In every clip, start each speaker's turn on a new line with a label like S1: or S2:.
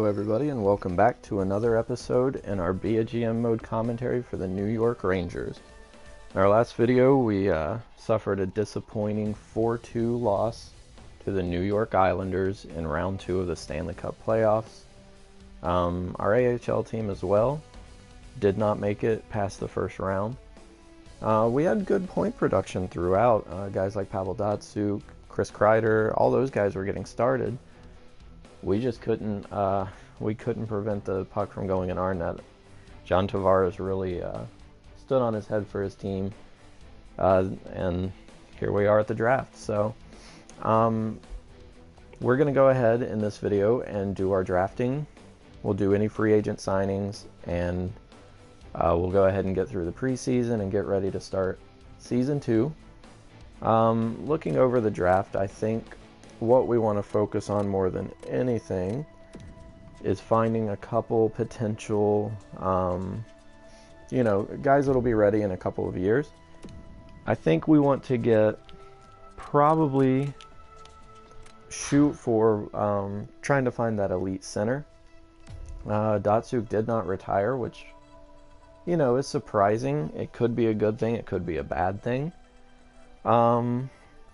S1: Hello everybody and welcome back to another episode in our Be a GM mode commentary for the New York Rangers. In our last video we suffered a disappointing 4-2 loss to the New York Islanders in round 2 of the Stanley Cup playoffs. Our AHL team as well did not make it past the first round. We had good point production throughout. Guys like Pavel Datsyuk, Chris Kreider, all those guys were getting started. We just couldn't prevent the puck from going in our net. John Tavares really stood on his head for his team, and here we are at the draft. So we're going to go ahead in this video and do our drafting. We'll do any free agent signings, and we'll go ahead and get through the preseason and get ready to start Season 2. Looking over the draft, I think what we want to focus on more than anything is finding a couple potential, guys that'll be ready in a couple of years. I think we want to probably shoot for trying to find that elite center. Datsyuk did not retire, which, is surprising. It could be a good thing. It could be a bad thing.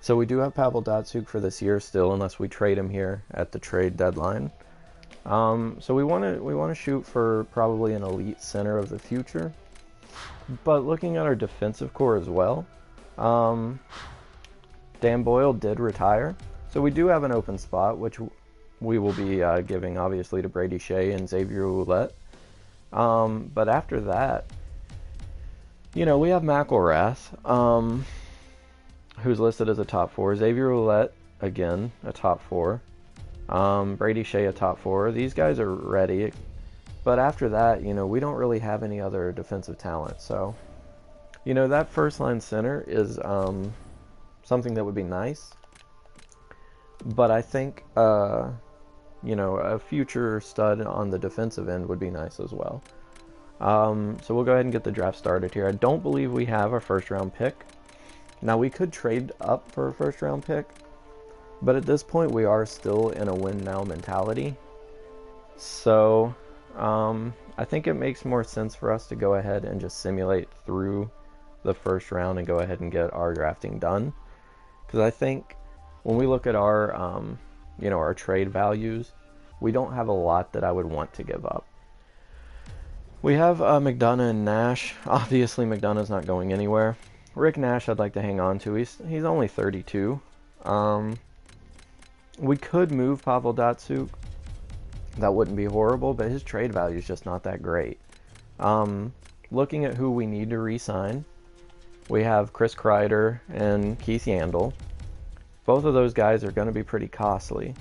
S1: So we do have Pavel Datsyuk for this year still, unless we trade him here at the trade deadline. So we want to shoot for probably an elite center of the future. But looking at our defensive core as well, Dan Boyle did retire, so we do have an open spot, which we will be giving obviously to Brady Shea and Xavier Ouellet. But after that, we have McElrath, who's listed as a top 4. Xavier Ouellet, again, a top 4. Brady Shea, a top 4. These guys are ready. But after that, we don't really have any other defensive talent. So, that first line center is something that would be nice. But I think, a future stud on the defensive end would be nice as well. So we'll go ahead and get the draft started here. I don't believe we have our first round pick. Now, we could trade up for a first round pick, but at this point we are still in a win now mentality. So I think it makes more sense for us to go ahead and just simulate through the first round and go ahead and get our drafting done. Because I think when we look at our our trade values, we don't have a lot that I would want to give up. We have McDonough and Nash. Obviously McDonough's not going anywhere. Rick Nash I'd like to hang on to. He's only 32. We could move Pavel Datsyuk. That wouldn't be horrible, but his trade value is just not that great. Looking at who we need to re-sign, we have Chris Kreider and Keith Yandel. Both of those guys are going to be pretty costly.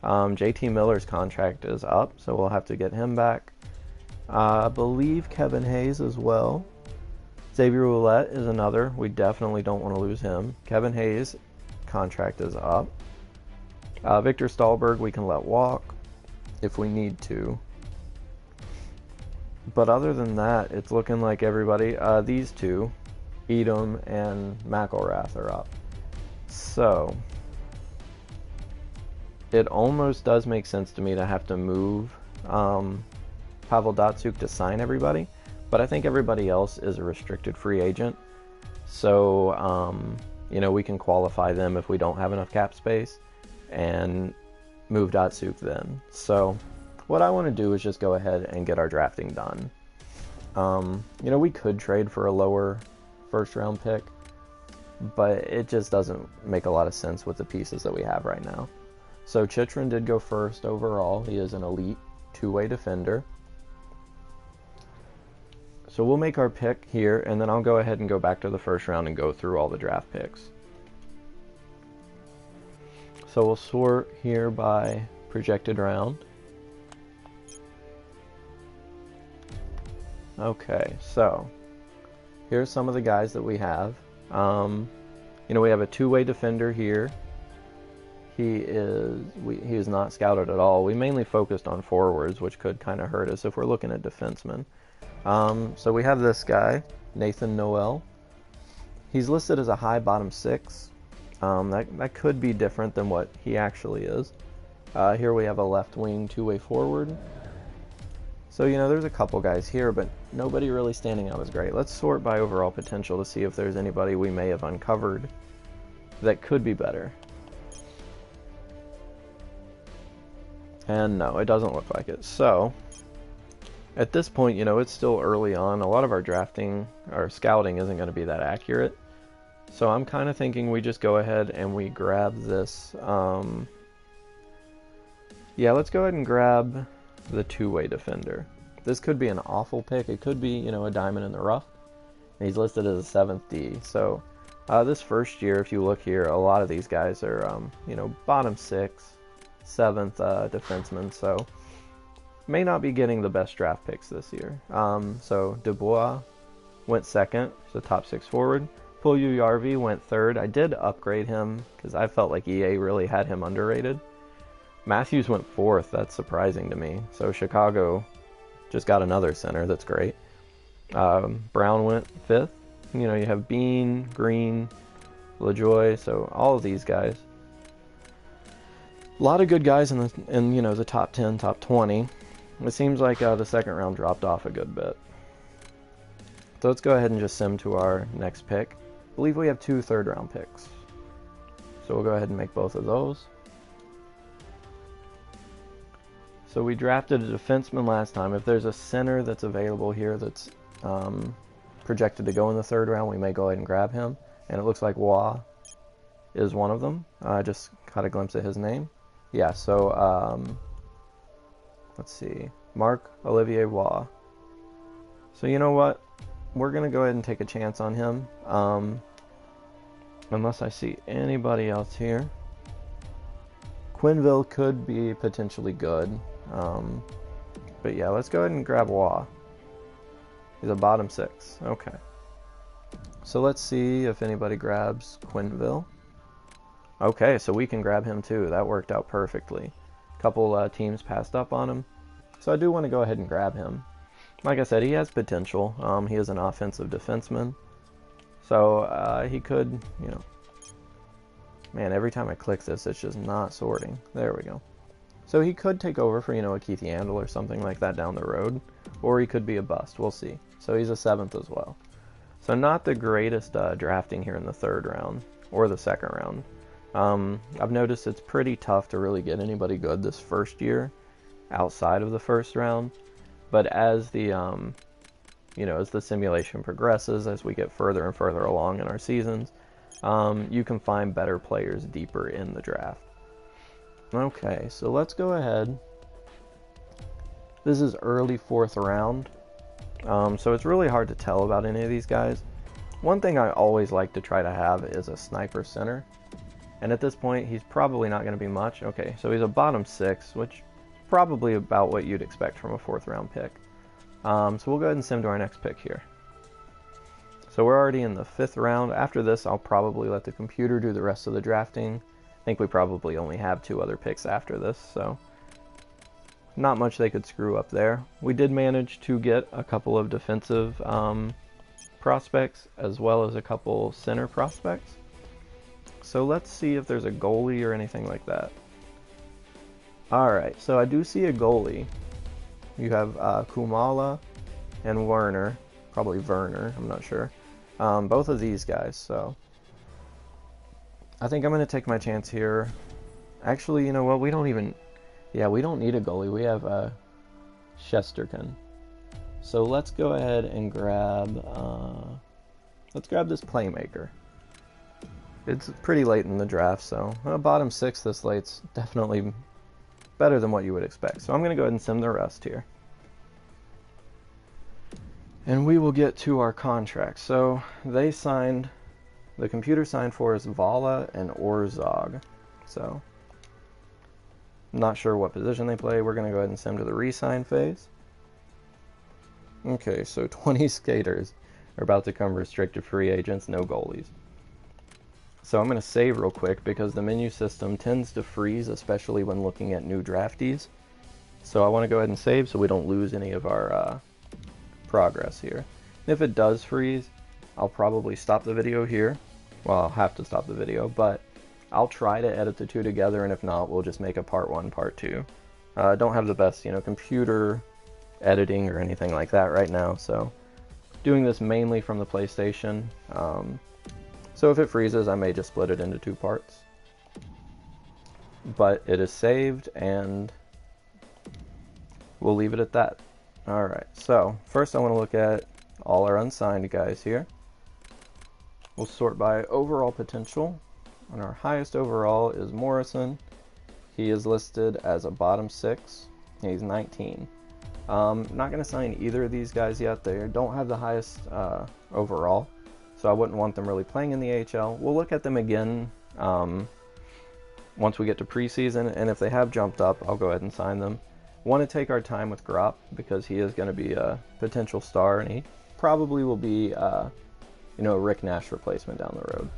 S1: JT Miller's contract is up, so we'll have to get him back. I believe Kevin Hayes as well. Xavier Ouellet is another. We definitely don't want to lose him. Kevin Hayes' contract is up. Victor Stahlberg we can let walk if we need to. But other than that, it's looking like everybody, these two, Edom and McElrath, are up. So it almost does make sense to me to have to move Pavel Datsyuk to sign everybody. But I think everybody else is a restricted free agent. So, we can qualify them if we don't have enough cap space and move Datsyuk then. So, what I want to do is just go ahead and get our drafting done. We could trade for a lower first round pick, but it just doesn't make a lot of sense with the pieces that we have right now. So, Chychrun did go first overall. He is an elite two-way defender. So we'll make our pick here, and then I'll go ahead and go back to the first round and go through all the draft picks. So we'll sort here by projected round. Okay, so here's some of the guys that we have. We have a two-way defender here. He is not scouted at all. We mainly focused on forwards, which could kind of hurt us if we're looking at defensemen. So we have this guy, Nathan Noel. He's listed as a high bottom 6. That could be different than what he actually is. Here we have a left wing, two-way forward. So, you know, there's a couple guys here, but nobody really standing out as great. Let's sort by overall potential to see if there's anybody we may have uncovered that could be better. And no, it doesn't look like it. So, at this point, you know, it's still early on. A lot of our scouting isn't going to be that accurate. So I'm kind of thinking we just go ahead and we grab this. Yeah, let's go ahead and grab the two-way defender. This could be an awful pick. It could be, you know, a diamond in the rough. And he's listed as a 7th D. So this first year, if you look here, a lot of these guys are, you know, bottom 6, 7th defenseman. So may not be getting the best draft picks this year. So Dubois went 2nd, so top 6 forward. Puljujärvi went 3rd. I did upgrade him because I felt like EA really had him underrated. Matthews went 4th. That's surprising to me. So Chicago just got another center. That's great. Brown went 5th. You know, you have Bean, Green, LaJoy. So all of these guys. A lot of good guys in you know, the top 10, top 20. It seems like the second round dropped off a good bit. So let's go ahead and just sim to our next pick. I believe we have 2 third-round picks. So we'll go ahead and make both of those. So we drafted a defenseman last time. If there's a center that's available here that's projected to go in the 3rd round, we may go ahead and grab him. And it looks like Waugh is one of them. I just caught a glimpse of his name. Yeah, so let's see. Marc-Olivier Waugh. So you know what? We're going to go ahead and take a chance on him. Unless I see anybody else here. Quenneville could be potentially good. But yeah, let's go ahead and grab Waugh. He's a bottom 6. Okay. So let's see if anybody grabs Quenneville. Okay, so we can grab him too. That worked out perfectly. A couple teams passed up on him. So I do want to go ahead and grab him. Like I said, he has potential. He is an offensive defenseman. So he could, you know... Man, every time I click this, it's just not sorting. There we go. So he could take over for, you know, a Keith Yandel or something like that down the road. Or he could be a bust. We'll see. So he's a 7th as well. So not the greatest drafting here in the 3rd round. Or the 2nd round. I've noticed it's pretty tough to really get anybody good this first year. Outside of the 1st round. But as the, you know, as the simulation progresses, as we get further and further along in our seasons, you can find better players deeper in the draft. Okay, so let's go ahead. This is early 4th round, so it's really hard to tell about any of these guys. One thing I always like to try to have is a sniper center, and at this point, he's probably not going to be much. Okay, so he's a bottom 6, which is probably about what you'd expect from a 4th round pick. So we'll go ahead and sim to our next pick here. So we're already in the 5th round. After this, I'll probably let the computer do the rest of the drafting. I think we probably only have 2 other picks after this, so not much they could screw up there. We did manage to get a couple of defensive prospects as well as a couple center prospects. So let's see if there's a goalie or anything like that. Alright, so I do see a goalie. You have Kumala and Werner. Probably Werner, I'm not sure. Both of these guys, so I think I'm going to take my chance here. Actually, you know what? We don't even... Yeah, we don't need a goalie. We have Shesterkin. So let's go ahead and grab... let's grab this playmaker. It's pretty late in the draft, so bottom 6 this late's definitely better than what you would expect. So I'm going to go ahead and sim the rest here. And we will get to our contract. So they signed, the computer signed for us Vala and Orzog. So I'm not sure what position they play. We're going to go ahead and sim to the re-sign phase. Okay, so 20 skaters are about to become restricted free agents, no goalies. So I'm going to save real quick because the menu system tends to freeze, especially when looking at new draftees. So I want to go ahead and save so we don't lose any of our progress here. If it does freeze, I'll probably stop the video here. Well, I'll have to stop the video, but I'll try to edit the two together, and if not, we'll just make a part 1, part 2. I don't have the best, computer editing or anything like that right now, so doing this mainly from the PlayStation. So if it freezes, I may just split it into 2 parts. But it is saved, and we'll leave it at that. Alright, so first I want to look at all our unsigned guys here. We'll sort by overall potential, and our highest overall is Morrison. He is listed as a bottom 6. He's 19. Not going to sign either of these guys yet. They don't have the highest overall, so I wouldn't want them really playing in the AHL. We'll look at them again once we get to preseason, and if they have jumped up, I'll go ahead and sign them. Want to take our time with Grop because he is going to be a potential star, and he probably will be a Rick Nash replacement down the road.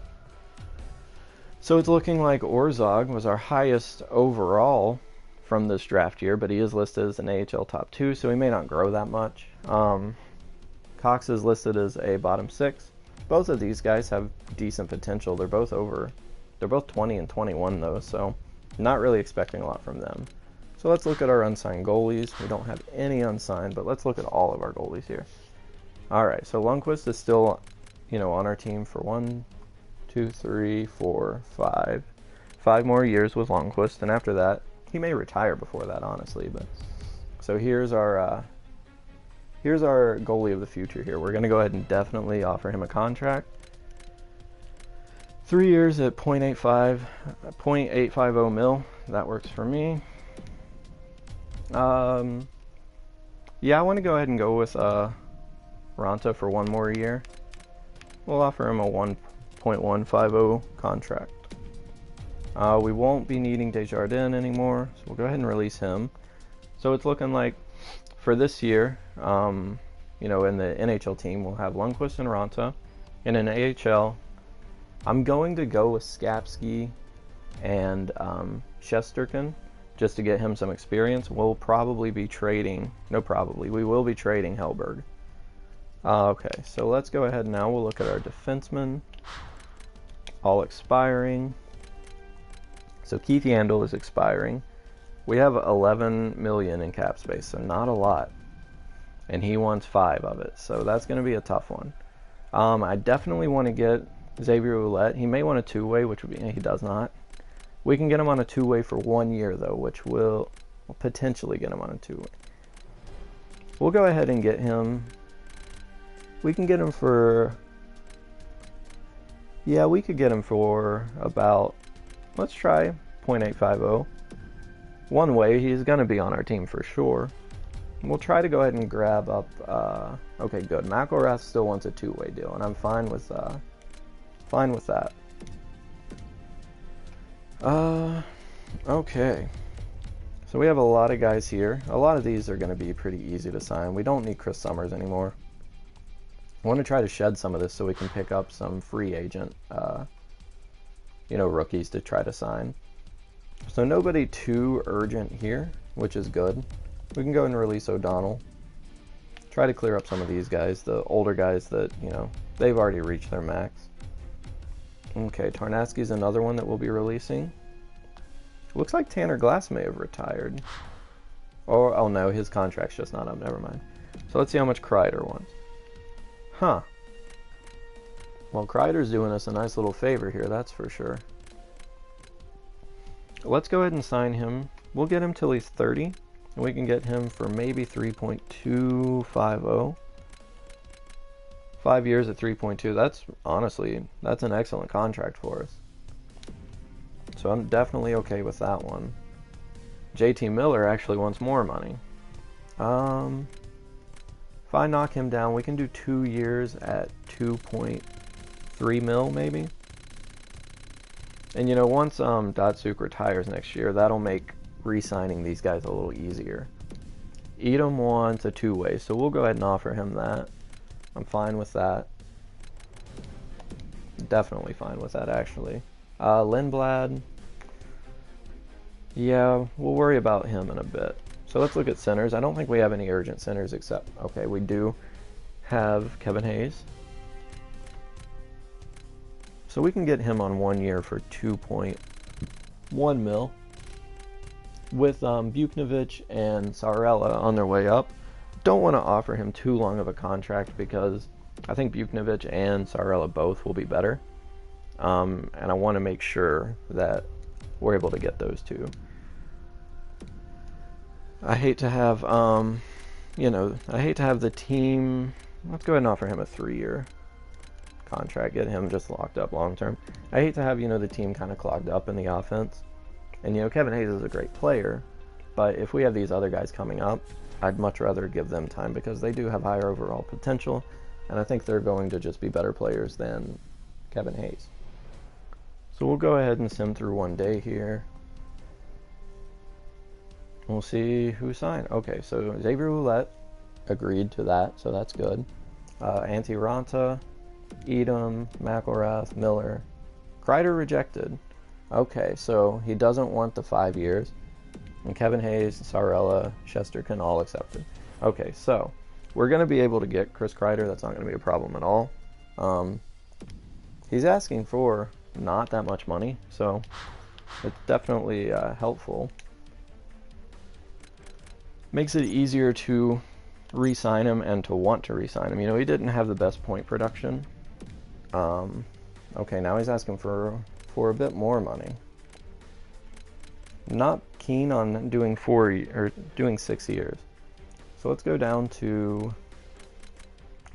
S1: So it's looking like Orzog was our highest overall from this draft year, but he is listed as an AHL top 2, so he may not grow that much. Cox is listed as a bottom 6. Both of these guys have decent potential. They're both 20 and 21 though, so not really expecting a lot from them. So let's look at our unsigned goalies. We don't have any unsigned, but let's look at all of our goalies here. Alright, so Lundqvist is still, on our team for 1, 2, 3, 4, 5. 5 more years with Lundqvist, and after that, he may retire before that, honestly. But so here's our goalie of the future here. We're going to go ahead and definitely offer him a contract. 3 years at 0.850 mil. That works for me. Yeah, I want to go ahead and go with Ranta for 1 more year. We'll offer him a 1.150 contract. We won't be needing Desjardins anymore, so we'll go ahead and release him. So it's looking like for this year, in the NHL team, we'll have Lundqvist and Ranta. In an AHL, I'm going to go with Skapski and Shesterkin just to get him some experience. We'll probably be trading, we will be trading Hellberg. Okay, so let's go ahead now. We'll look at our defensemen, all expiring. So Keith Yandel is expiring. We have 11 million in cap space, so not a lot. And he wants 5 of it, so that's going to be a tough one. I definitely want to get Xavier Ouellet. He may want a 2-way, which would be, he does not. We can get him on a 2-way for 1 year, though, which will potentially get him on a 2-way. We'll go ahead and get him. We can get him for, we could get him for about, let's try 0.850. 1 way, he's going to be on our team for sure. We'll try to go ahead and grab up, okay, good. McElrath still wants a 2-way deal, and I'm fine with that. Okay. So we have a lot of guys here. A lot of these are going to be pretty easy to sign. We don't need Chris Summers anymore. I want to try to shed some of this so we can pick up some free agent, rookies to try to sign. So nobody too urgent here, which is good. We can go ahead and release O'Donnell. Try to clear up some of these guys, the older guys that, they've already reached their max. Okay, Tarnasky's another one that we'll be releasing. Looks like Tanner Glass may have retired. Oh no, his contract's just not up, never mind. So let's see how much Kreider wants. Huh. Well, Kreider's doing us a nice little favor here, that's for sure. Let's go ahead and sign him. We'll get him till he's 30. And we can get him for maybe 3.250. 5 years at 3.2. That's an excellent contract for us. So I'm definitely okay with that one. JT Miller actually wants more money. If I knock him down, we can do 2 years at 2.3 mil maybe. And once Datsuk retires next year, that'll make re-signing these guys a little easier. Edom wants a 2-way, so we'll go ahead and offer him that. I'm fine with that. Definitely fine with that, actually. Lindblad. Yeah, we'll worry about him in a bit. So let's look at centers. I don't think we have any urgent centers except, okay, we do have Kevin Hayes. So we can get him on 1 year for 2.1 mil. With Buchnevich and Sarella on their way up, don't want to offer him too long of a contract because I think Buchnevich and Sarella both will be better. And I want to make sure that we're able to get those two. I hate to have, I hate to have the team. Let's go ahead and offer him a 3-year contract, get him just locked up long term. I hate to have, the team kind of clogged up in the offense. And, Kevin Hayes is a great player, but if we have these other guys coming up, I'd much rather give them time because they do have higher overall potential, and I think they're going to just be better players than Kevin Hayes. So we'll go ahead and sim through 1 day here. We'll see who signed. Okay, so Xavier Ouellet agreed to that, so that's good. Antti Ranta, Edom, McElrath, Miller. Kreider rejected. Okay, so he doesn't want the 5 years. And Kevin Hayes, Sarella, Shesterkin all accepted. Okay, so we're going to be able to get Chris Kreider. That's not going to be a problem at all. He's asking for not that much money, so it's definitely helpful. Makes it easier to re-sign him and to want to re-sign him. He didn't have the best point production. Okay, now he's asking for a bit more money. Not keen on doing 6 years. So let's go down to,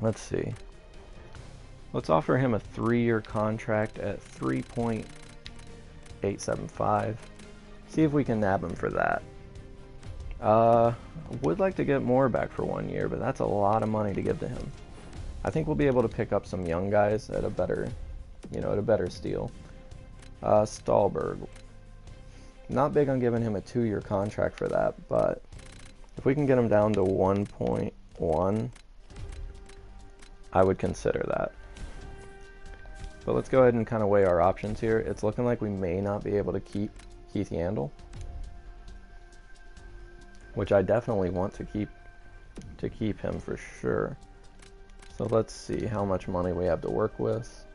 S1: let's see. Let's offer him a 3-year contract at 3.875. See if we can nab him for that. Would like to get more back for 1 year, but that's a lot of money to give to him. I think we'll be able to pick up some young guys at a better, at a better steal. Stallberg. Not big on giving him a 2-year contract for that, but if we can get him down to 1.1, I would consider that. But let's go ahead and kind of weigh our options here. It's looking like we may not be able to keep Keith Yandel, which I definitely want to keep him for sure. So let's see how much money we have to work with.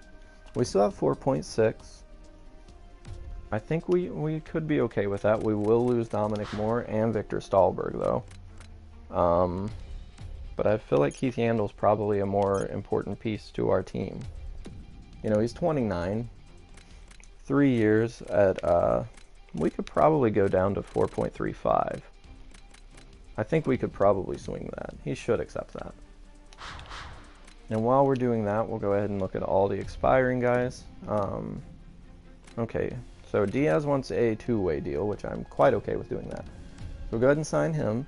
S1: We still have 4.6. I think we could be okay with that. We will lose Dominic Moore and Victor Stallberg, though. But I feel like Keith Yandel's probably a more important piece to our team. He's 29. 3 years at, we could probably go down to 4.35. I think we could probably swing that. He should accept that. And while we're doing that, we'll go ahead and look at all the expiring guys. Okay, so Diaz wants a 2-way deal, which I'm quite okay with doing that. So we'll go ahead and sign him.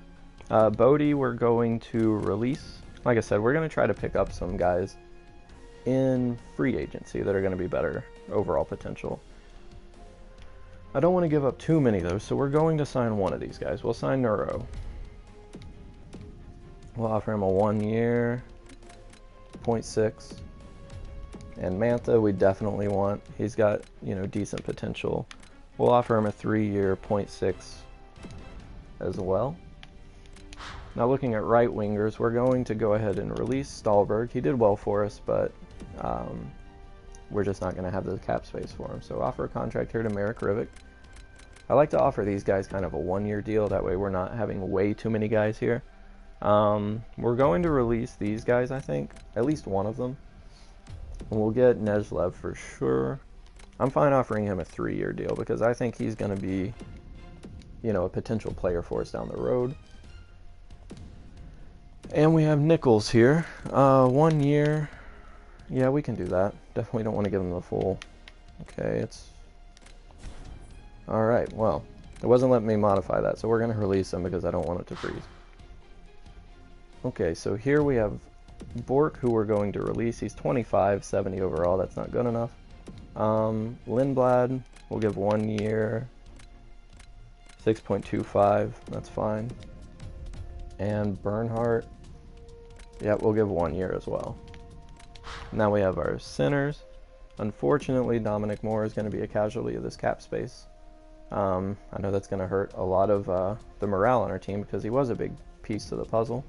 S1: Bodie, we're going to release. Like I said, we're going to try to pick up some guys in free agency that are going to be better overall potential. I don't want to give up too many, though, so we're going to sign one of these guys. We'll sign Neuro. We'll offer him a 1 year, 0.6. And Mantha, we definitely want. He's got, decent potential. We'll offer him a 3-year, 0.6 as well. Now looking at right wingers, we're going to go ahead and release Stallberg. He did well for us, but we're just not going to have the cap space for him. So offer a contract here to Marek Rivik. I like to offer these guys kind of a 1-year deal. That way we're not having way too many guys here. We're going to release these guys, I think. At least one of them. And we'll get Nezhlev for sure. I'm fine offering him a 3-year deal because I think he's going to be, a potential player for us down the road. And we have Nichols here. 1 year. Yeah, we can do that. Definitely don't want to give him the full. Okay, it's... Alright, well, it wasn't letting me modify that, so we're going to release him because I don't want it to freeze. Okay, so here we have Bork, who we're going to release. He's 25, 70 overall. That's not good enough. Lindblad, we'll give 1 year, 6.25. That's fine. And Bernhardt, yeah, we'll give 1 year as well. Now we have our centers. Unfortunately, Dominic Moore is going to be a casualty of this cap space. I know that's going to hurt a lot of the morale on our team because he was a big piece to the puzzle.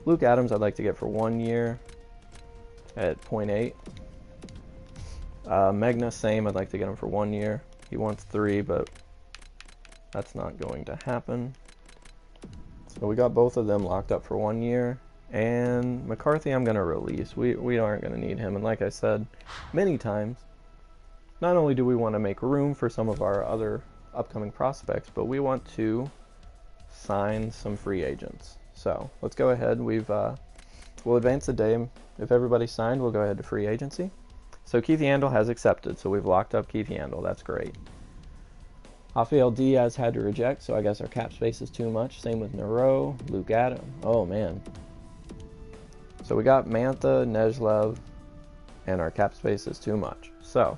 S1: Luke Adams I'd like to get for 1 year at 0.8. Magna, same. I'd like to get him for 1 year. He wants 3, but that's not going to happen. So we got both of them locked up for 1 year. And McCarthy I'm going to release. We aren't going to need him. And like I said many times, not only do we want to make room for some of our other upcoming prospects, but we want to sign some free agents. So let's go ahead. We'll advance the day. If everybody's signed, we'll go ahead to free agency. So Keith Yandle has accepted, so we've locked up Keith Yandle. That's great. Rafael Diaz had to reject, so I guess our cap space is too much. Same with Nero, Luke Adam. Oh, man. So we got Mantha, Nezhlev, and our cap space is too much. So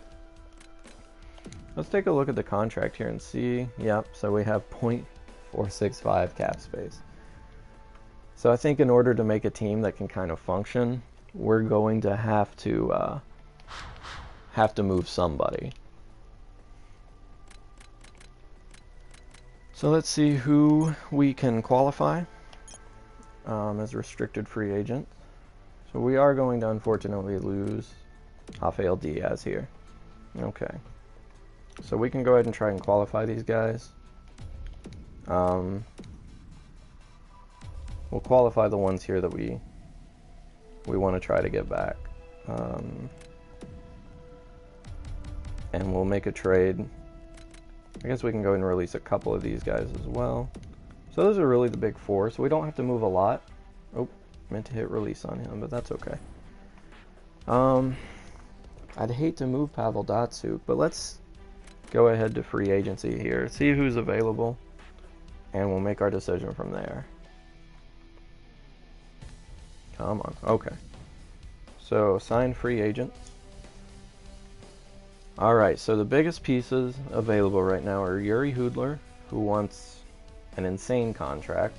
S1: let's take a look at the contract here and see. Yep, so we have .465 cap space. So I think in order to make a team that can kind of function, we're going to have to move somebody. So let's see who we can qualify as restricted free agent. So we are going to unfortunately lose Rafael Diaz here. Okay. So we can go ahead and try and qualify these guys. We'll qualify the ones here that we want to try to get back. And we'll make a trade. I guess we can go ahead and release a couple of these guys as well. So those are really the big 4, so we don't have to move a lot. Oh, meant to hit release on him, but that's okay. I'd hate to move Pavel Datsyuk, but let's go ahead to free agency here, see who's available, and we'll make our decision from there. Come on, okay. So, sign free agent. Alright, so the biggest pieces available right now are Yuri Hudler, who wants an insane contract.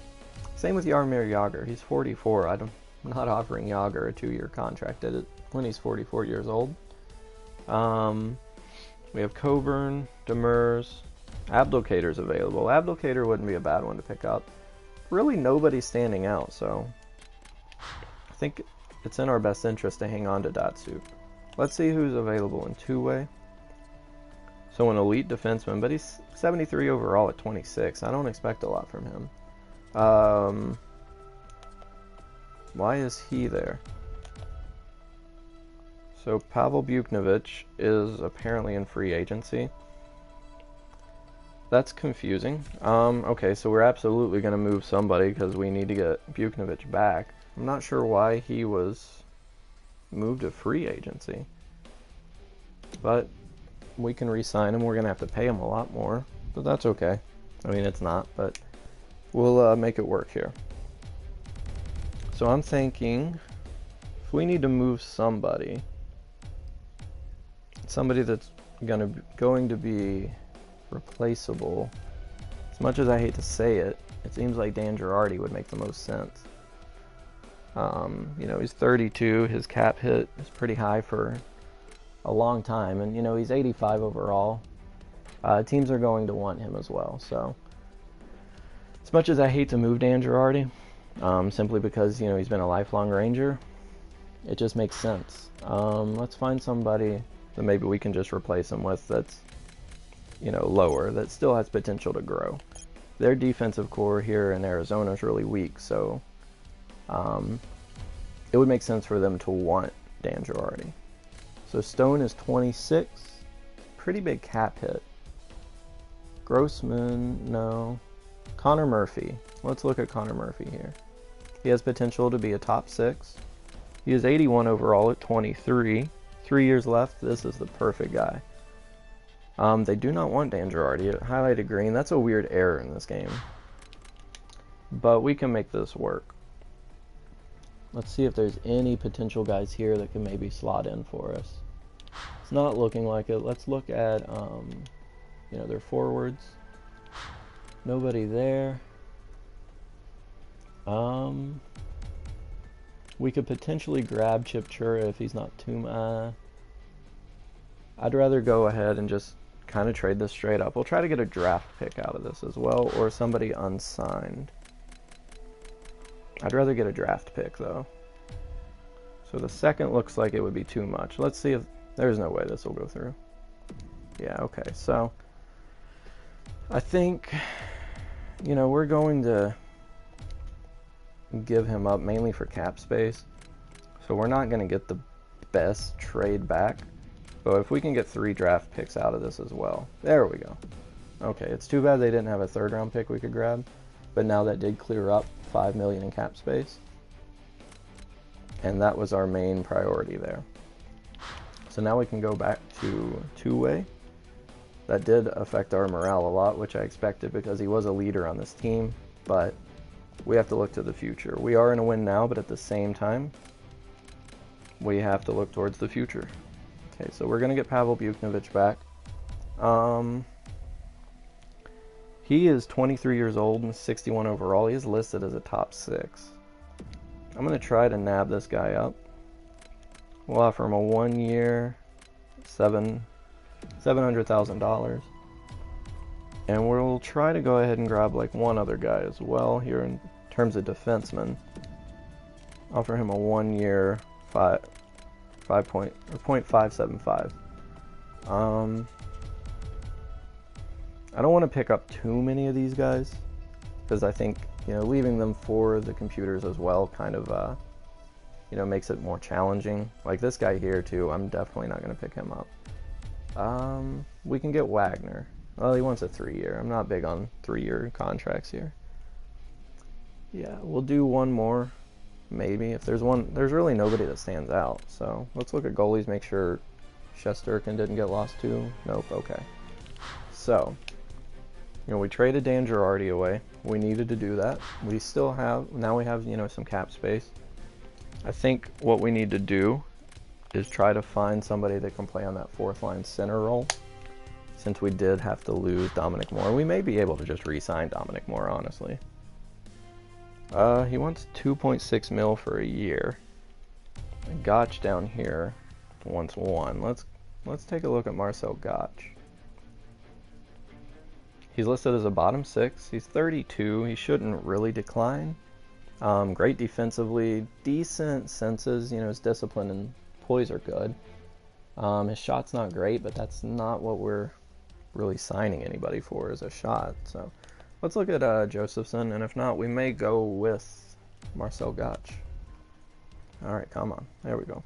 S1: Same with Jaromir Jagr. He's 44. I'm not offering Jagr a 2-year contract when he's 44 years old. We have Coburn, Demers, Abdelkader's available. Abdelkader wouldn't be a bad one to pick up. Really nobody's standing out, so I think it's in our best interest to hang on to Datsyuk. Let's see who's available in two-way. So an elite defenseman, but he's 73 overall at 26. I don't expect a lot from him. Why is he there? So Pavel Buchnevich is apparently in free agency. That's confusing. Okay, so we're absolutely going to move somebody because we need to get Buchnevich back. I'm not sure why he was moved to free agency. But we can re-sign him. We're going to have to pay him a lot more, but that's okay. I mean, it's not, but we'll make it work here. So I'm thinking if we need to move somebody that's going to be replaceable, as much as I hate to say it, it seems like Dan Girardi would make the most sense. You know, he's 32. His cap hit is pretty high for a long time, and you know, he's 85 overall. Teams are going to want him as well. So as much as I hate to move Dan Girardi, simply because, you know, he's been a lifelong Ranger, it just makes sense. Let's find somebody that maybe we can just replace him with that's, you know, lower, that still has potential to grow. Their defensive core here in Arizona is really weak, so it would make sense for them to want Dan Girardi. So Stone is 26, pretty big cap hit. Grossman, no. Connor Murphy. Let's look at Connor Murphy here. He has potential to be a top 6. He is 81 overall at 23. 3 years left. This is the perfect guy. They do not want Dan Girardi. Highlighted green. That's a weird error in this game. But we can make this work. Let's see if there's any potential guys here that can maybe slot in for us. It's not looking like it. Let's look at, you know, their forwards. Nobody there. We could potentially grab Chip Chura if he's not too... I'd rather go ahead and just kind of trade this straight up. We'll try to get a draft pick out of this as well, or somebody unsigned. I'd rather get a draft pick, though. So the second looks like it would be too much. Let's see if There's no way this will go through. Yeah, okay. So I think, we're going to give him up mainly for cap space. So we're not going to get the best trade back. But if we can get 3 draft picks out of this as well. There we go. Okay, it's too bad they didn't have a 3rd round pick we could grab. But now that did clear up $5 million in cap space. And that was our main priority there. So now we can go back to two-way. That did affect our morale a lot, which I expected because he was a leader on this team. But we have to look to the future. We are in a win now, but at the same time, we have to look towards the future. Okay, so we're going to get Pavel Buchnevich back. He is 23 years old and 61 overall. He is listed as a top 6. I'm going to try to nab this guy up. We'll offer him a 1 year, $700,000. And we'll try to go ahead and grab like one other guy as well here in terms of defensemen. Offer him a 1 year, 0.575. I don't want to pick up too many of these guys because I think, leaving them for the computers as well kind of, makes it more challenging. Like this guy here too, I'm definitely not going to pick him up. We can get Wagner. Well, he wants a 3-year. I'm not big on 3-year contracts here. Yeah, we'll do one more, maybe. If there's one, there's really nobody that stands out. So let's look at goalies, make sure Shesterkin didn't get lost too. Nope, okay. So, we traded Dan Girardi away. We needed to do that. We still have, now we have, some cap space. I think what we need to do is try to find somebody that can play on that 4th line center role. Since we did have to lose Dominic Moore, we may be able to just re-sign Dominic Moore, honestly. He wants 2.6 mil for a year. Gotch down here wants 1. Let's take a look at Marcel Gotch. He's listed as a bottom 6. He's 32. He shouldn't really decline. Great defensively, decent senses. His discipline and poise are good. His shot's not great, but that's not what we're really signing anybody for, is a shot. So let's look at Josephson, and if not, we may go with Marcel Gotch. All right, come on. There we go.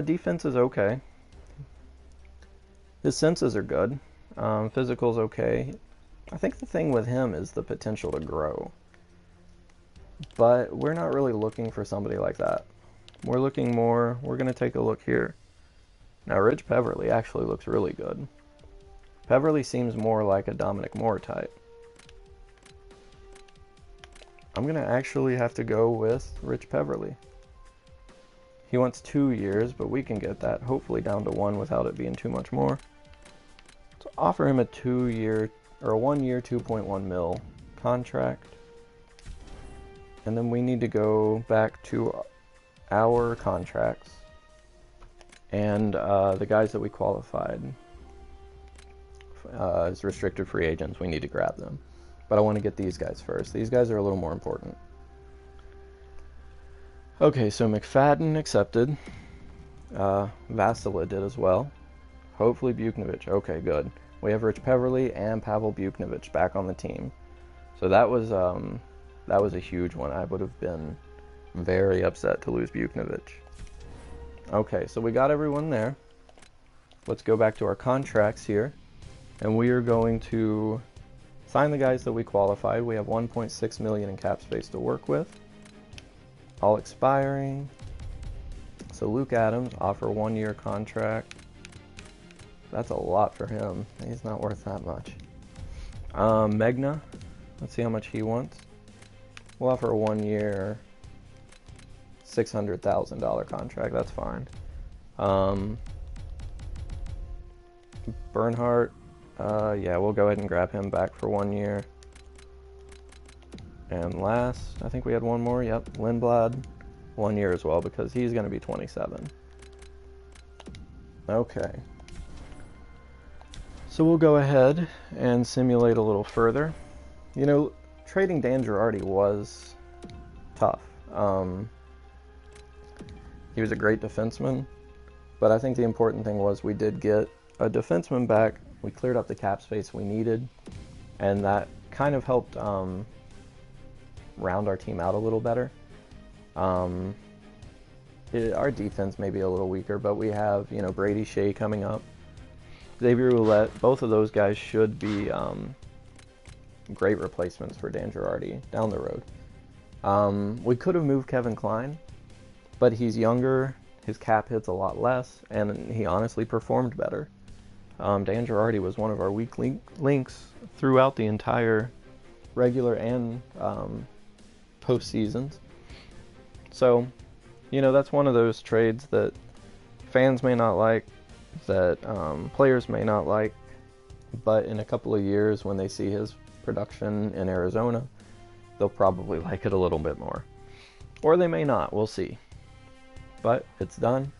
S1: Defense is okay. His senses are good. Physical's okay. I think the thing with him is the potential to grow. But we're not really looking for somebody like that. We're looking more, we're going to take a look here. Now, Rich Peverly actually looks really good. Peverly seems more like a Dominic Moore type. I'm going to actually have to go with Rich Peverly. He wants 2 years, but we can get that hopefully down to 1 without it being too much more. So offer him a 2-year, or a 1 year, 2.1 mil contract. And then we need to go back to our contracts. And the guys that we qualified as restricted free agents, we need to grab them. But I want to get these guys first. These guys are a little more important. Okay, so McFadden accepted. Vasila did as well. Hopefully Buchnevich. Okay, good. We have Rich Peverly and Pavel Buchnevich back on the team. So that was a huge one. I would have been very upset to lose Buchnevich. Okay, so we got everyone there. Let's go back to our contracts here. And we are going to sign the guys that we qualified. We have 1.6 million in cap space to work with. All expiring. So Luke Adams, offer 1 year contract. That's a lot for him. He's not worth that much. Megna, let's see how much he wants. We'll offer a 1 year, $600,000 contract. That's fine. Bernhardt, yeah, we'll go ahead and grab him back for 1 year. And last, I think we had one more. Yep, Lindblad, 1 year as well because he's going to be 27. Okay. So we'll go ahead and simulate a little further. Trading Dan Girardi was tough. He was a great defenseman, But I think the important thing was we did get a defenseman back. We cleared up the cap space we needed, and that kind of helped round our team out a little better. Our defense may be a little weaker, but we have, Brady Shea coming up, Xavier Ouellette. Both of those guys should be great replacements for Dan Girardi down the road. We could have moved Kevin Klein, but he's younger, his cap hit's a lot less, and he honestly performed better. Dan Girardi was one of our weak links throughout the entire regular and postseasons. So, that's one of those trades that fans may not like, that players may not like, but in a couple of years when they see his production in Arizona, they'll probably like it a little bit more. Or they may not, we'll see. But it's done.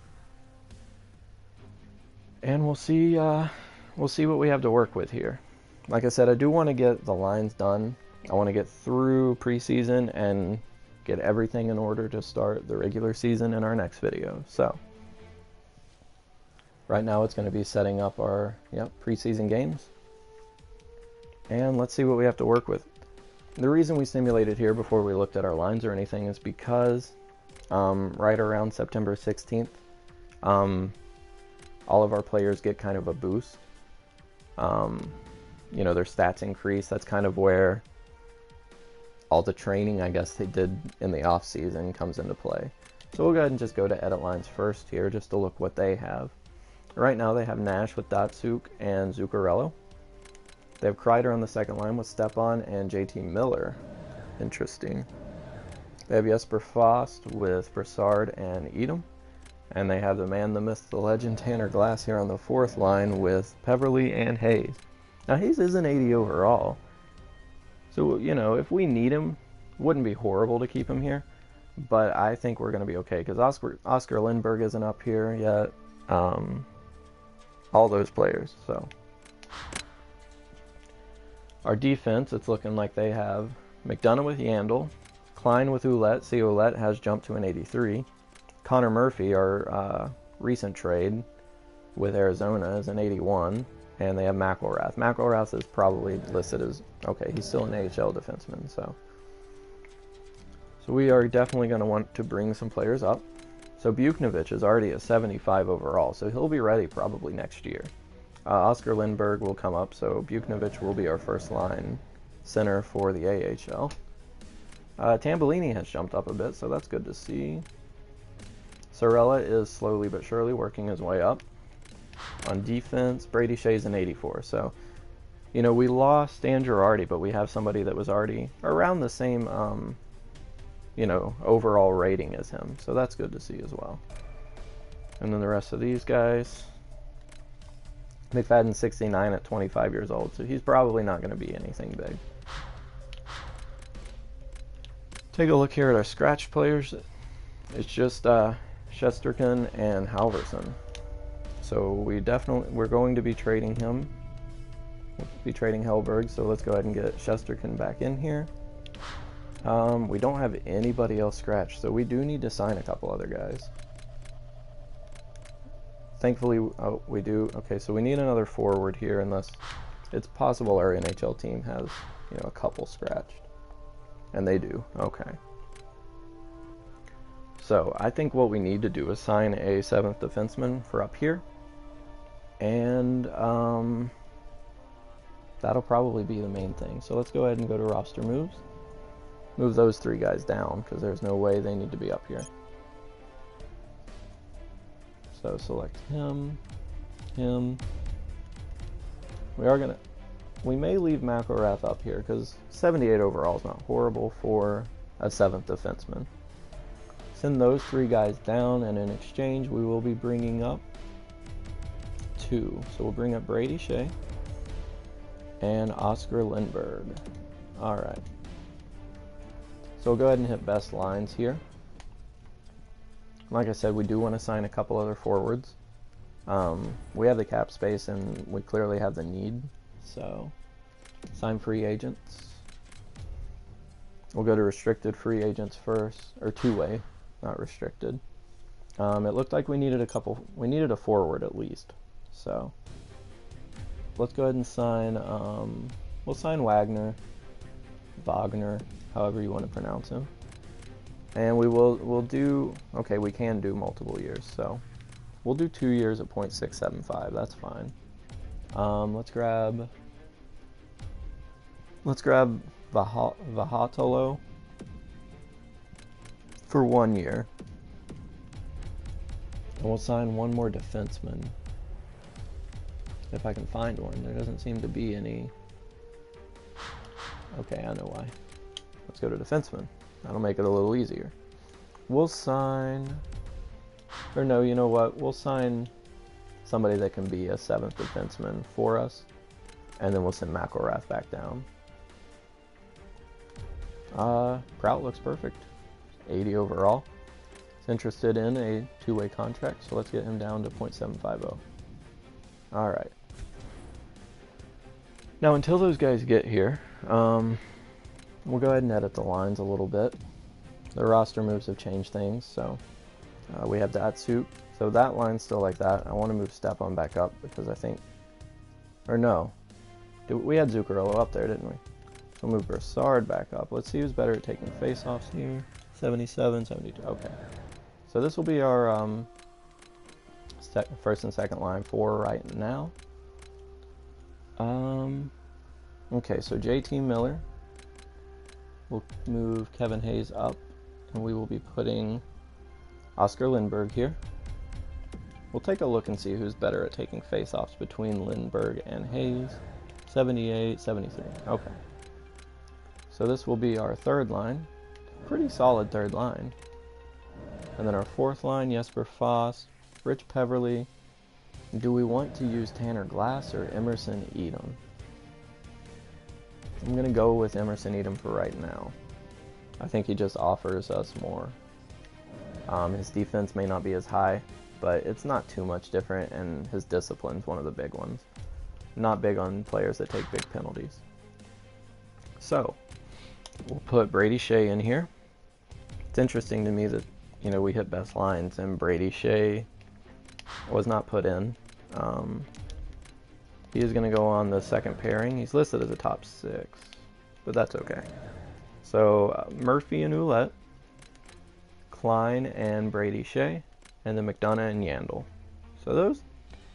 S1: And we'll see what we have to work with here. Like I said, I do want to get the lines done. I want to get through preseason and get everything in order to start the regular season in our next video. So, right now it's going to be setting up our preseason games. And let's see what we have to work with. The reason we simulated here before we looked at our lines or anything is because right around September 16th, all of our players get kind of a boost. Their stats increase. That's kind of where all the training, I guess, they did in the off-season comes into play. So we'll go ahead and just go to edit lines first here just to look what they have. Right now they have Nash with Datsuk and Zuccarello. They have Kreider on the second line with Stepan and JT Miller. Interesting. They have Jesper Fast with Brassard and Edom. And they have the man, the myth, the legend, Tanner Glass here on the fourth line with Peverly and Hayes. Now, Hayes is an 80 overall. So, if we need him, it wouldn't be horrible to keep him here. But I think we're going to be okay because Oscar Lindberg isn't up here yet. All those players, so. Our defense, it's looking like they have McDonough with Yandel, Klein with Ouellette. See, Ouellette has jumped to an 83. Connor Murphy, our recent trade with Arizona, is an 81. And they have McElrath. McElrath is probably listed as, okay, he's still an AHL defenseman, so. So we are definitely going to want to bring some players up. So Buchnovich is already a 75 overall, so he'll be ready probably next year. Oscar Lindberg will come up, so Buchnovich will be our first line center for the AHL. Tambellini has jumped up a bit, so that's good to see. Sorella is slowly but surely working his way up. On defense, Brady Shea's an 84, so, we lost Dan Girardi, but we have somebody that was already around the same, overall rating as him, so that's good to see as well. And then the rest of these guys, McFadden 69 at 25 years old, so he's probably not going to be anything big. Take a look here at our scratch players. It's just Shesterkin and Halverson. So we're going to be trading him. We'll be trading Hellberg, so let's go ahead and get Shesterkin back in here. We don't have anybody else scratched, so we do need to sign a couple other guys. Thankfully, we do. Okay, so we need another forward here, unless it's possible our NHL team has, a couple scratched. And they do. Okay. So I think what we need to do is sign a 7th defenseman for up here. And that'll probably be the main thing. So let's go ahead and go to roster moves. Move those 3 guys down, because there's no way they need to be up here. So select him, him. We may leave McElrath up here, because 78 overall is not horrible for a 7th defenseman. Send those 3 guys down, and in exchange we will be bringing up 2. So we'll bring up Brady Shea and Oscar Lindberg. Alright. So we'll go ahead and hit best lines here. Like I said, we do want to sign a couple other forwards. We have the cap space and we clearly have the need. So sign free agents. We'll go to restricted free agents first, or two-way, not restricted. It looked like we needed a forward at least. So let's go ahead and sign, we'll sign Wagner, however you want to pronounce him. And we'll do, okay, we can do multiple years, so we'll do 2 years at 0.675, that's fine. Let's grab Vahatolo for 1 year. And we'll sign one more defenseman. If I can find one. There doesn't seem to be any. Okay, I know why. Let's go to defenseman. That'll make it a little easier. We'll sign, or no, you know what? We'll sign somebody that can be a 7th defenseman for us, and then we'll send McElrath back down. Prout looks perfect. 80 overall. He's interested in a 2-way contract, so let's get him down to 0.750. Alright. Now, until those guys get here, we'll go ahead and edit the lines a little bit. The roster moves have changed things, so we have Datsuk. So that line's still like that. I want to move Stepan back up because I think, or no, we had Zuccarello up there, didn't we? We'll move Brassard back up. Let's see who's better at taking face-offs here. 77, 72. Okay. So this will be our first and second line for right now. Okay, so JT Miller. We'll move Kevin Hayes up, and we will be putting Oscar Lindberg here. We'll take a look and see who's better at taking face-offs between Lindberg and Hayes. 78, 73. Okay. So this will be our third line. Pretty solid third line. And then our fourth line, Jesper Foss, Rich Peverly. Do we want to use Tanner Glass or Emerson Edom? I'm going to go with Emerson Edom for right now. I think he just offers us more. His defense may not be as high, but it's not too much different, and his discipline's one of the big ones. Not big on players that take big penalties. So, we'll put Brady Shea in here. It's interesting to me that, you know, we hit best lines, and Brady Shea was not put in. He is going to go on the second pairing. He's listed as a top 6, but that's okay. So Murphy and Ouellette, Klein and Brady Shea, and then McDonough and Yandel. So those,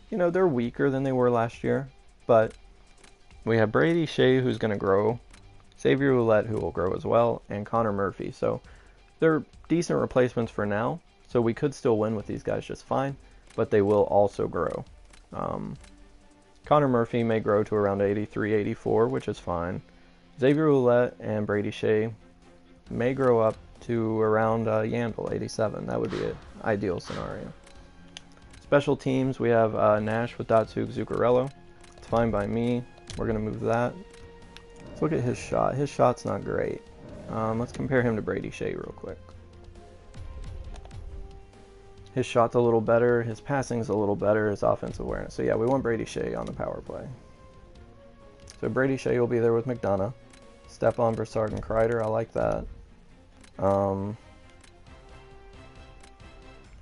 S1: you know, they're weaker than they were last year, but we have Brady Shea, who's going to grow, Xavier Ouellette, who will grow as well, and Connor Murphy. So they're decent replacements for now, so we could still win with these guys just fine, but they will also grow. Connor Murphy may grow to around 83, 84, which is fine. Xavier Ouellette and Brady Shea may grow up to around Yandel, 87. That would be an ideal scenario. Special teams, we have Nash with Datsuk, Zuccarello. It's fine by me. We're going to move that. Let's look at his shot. His shot's not great. Let's compare him to Brady Shea real quick. His shot's a little better, his passing's a little better, his offensive awareness. So yeah, we want Brady Shea on the power play. So Brady Shea will be there with McDonough. Stepan, Brassard, and Kreider, I like that. And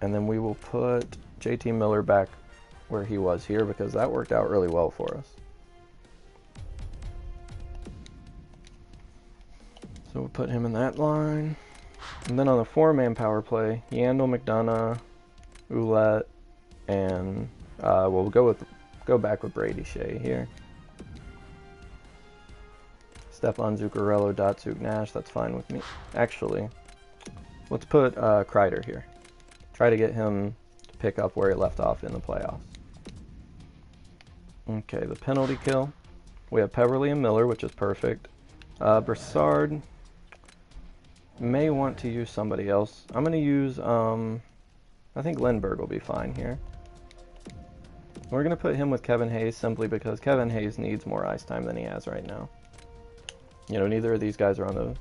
S1: then we will put JT Miller back where he was here because that worked out really well for us. So we'll put him in that line. And then on the 4-man power play, Yandel, McDonough, Ouellette, and we'll go back with Brady Shea here. Stepan, Zuccarello, Datsuk, Nash, that's fine with me. Actually, let's put Kreider here. Try to get him to pick up where he left off in the playoffs. Okay, the penalty kill. We have Peverly and Miller, which is perfect. Brassard may want to use somebody else. I'm going to use, I think Lindberg will be fine here. We're going to put him with Kevin Hayes simply because Kevin Hayes needs more ice time than he has right now. You know, neither of these guys are on the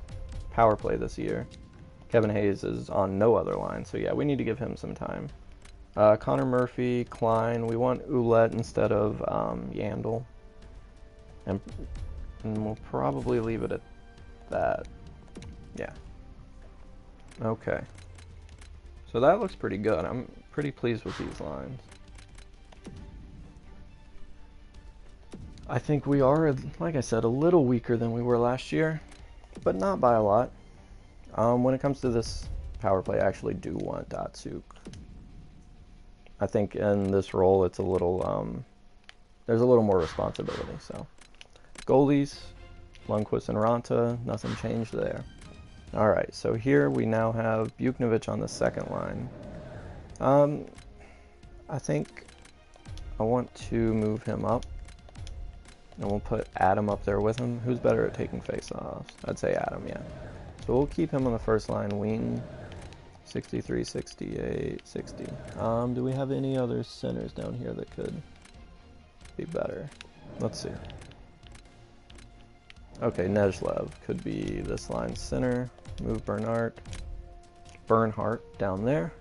S1: power play this year. Kevin Hayes is on no other line, so yeah, we need to give him some time. Connor Murphy, Klein, we want Ouellette instead of Yandel. And we'll probably leave it at that. Yeah. Okay. So that looks pretty good. I'm pretty pleased with these lines. I think we are, like I said, a little weaker than we were last year, but not by a lot. When it comes to this power play, I actually do want Datsuk. I think in this role, it's a little, there's a little more responsibility. So, goalies, Lundqvist and Ranta, nothing changed there. All right, so here we now have Buchnevich on the second line. I think I want to move him up, and we'll put Adam up there with him. Who's better at taking face-offs? I'd say Adam, yeah. So we'll keep him on the first line, wing, 63, 68, 60. Do we have any other centers down here that could be better? Let's see. Okay, Nezhlev could be this line center. Move Bernhardt down there.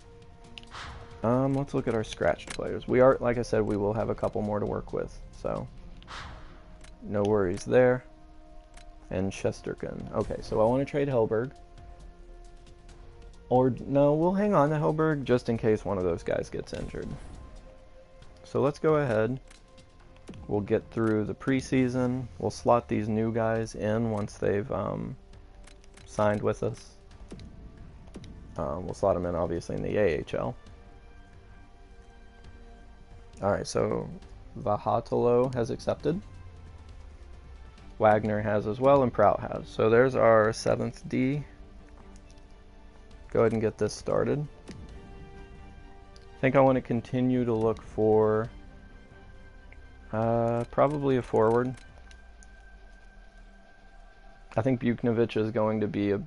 S1: Let's look at our scratched players. We are, like I said, we will have a couple more to work with, so no worries there. And Shesterkin. Okay, so I want to trade Hellberg. Or, no, we'll hang on to Hellberg just in case one of those guys gets injured. So let's go ahead. We'll get through the preseason. We'll slot these new guys in once they've signed with us. We'll slot them in, obviously, in the AHL. Alright, so Vahatalo has accepted. Wagner has as well, and Prout has. So there's our 7th D. Go ahead and get this started. I think I want to continue to look for probably a forward. I think Buchnevich is going to be a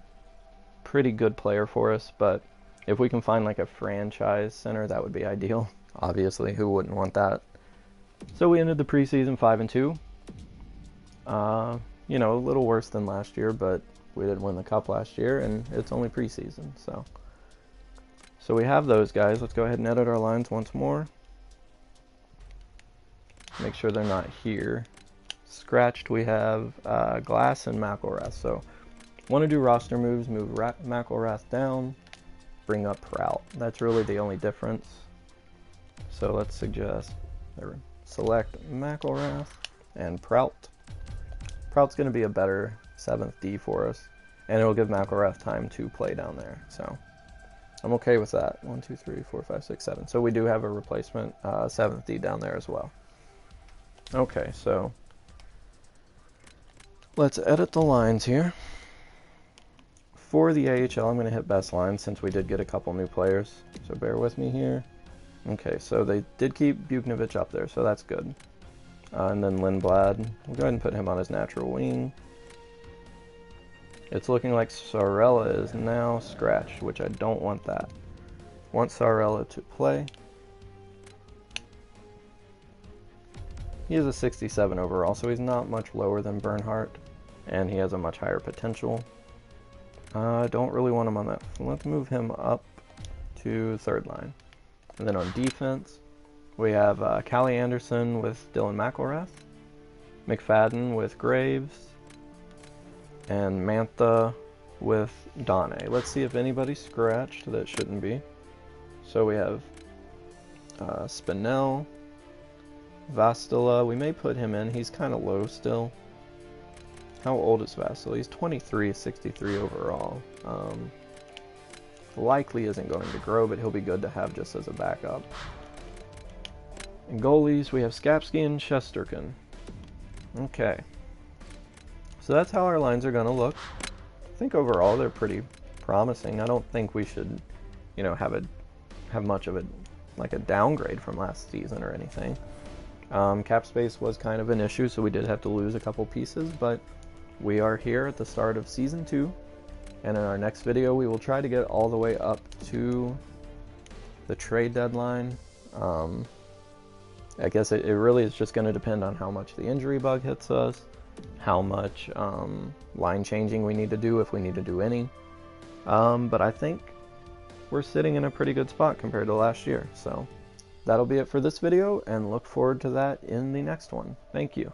S1: pretty good player for us, but if we can find like a franchise center, that would be ideal. Obviously, who wouldn't want that? So we ended the preseason 5-2. You know, a little worse than last year, but we did win the cup last year, and it's only preseason, so we have those guys. Let's go ahead and edit our lines once more. Make sure they're not here. Scratched, we have Glass and McElrath. So, want to do roster moves, move McElrath down, bring up Prout. That's really the only difference. So let's select McElrath and Prout. Prout's going to be a better 7th D for us, and it'll give McElrath time to play down there. So I'm okay with that. 1, 2, 3, 4, 5, 6, 7. So we do have a replacement 7th D down there as well. Okay, so let's edit the lines here. For the AHL, I'm going to hit best lines since we did get a couple new players. So bear with me here. Okay, so they did keep Buchnevich up there, so that's good. And then Lindblad, we'll go ahead and put him on his natural wing. It's looking like Sarella is now scratched, which I don't want that. Want Sarella to play. He is a 67 overall, so he's not much lower than Bernhardt, and he has a much higher potential. I don't really want him on that. Let's move him up to 3rd line. And then on defense, we have Callie Anderson with Dylan McElrath, McFadden with Graves, and Mantha with Donne. Let's see if anybody's scratched. That shouldn't be. So we have Spinell, Vastila. We may put him in. He's kind of low still. How old is Vastila? He's 23, 63 overall. Likely isn't going to grow, but he'll be good to have just as a backup. In goalies, we have Skapski and Shesterkin. Okay. So that's how our lines are going to look. I think overall they're pretty promising. I don't think we should, you know, have much of a downgrade from last season or anything. Cap space was kind of an issue, so we did have to lose a couple pieces, but we are here at the start of Season 2, and in our next video we will try to get all the way up to the trade deadline. I guess it really is just going to depend on how much the injury bug hits us, how much line changing we need to do, if we need to do any. But I think we're sitting in a pretty good spot compared to last year. So that'll be it for this video, and look forward to that in the next one. Thank you.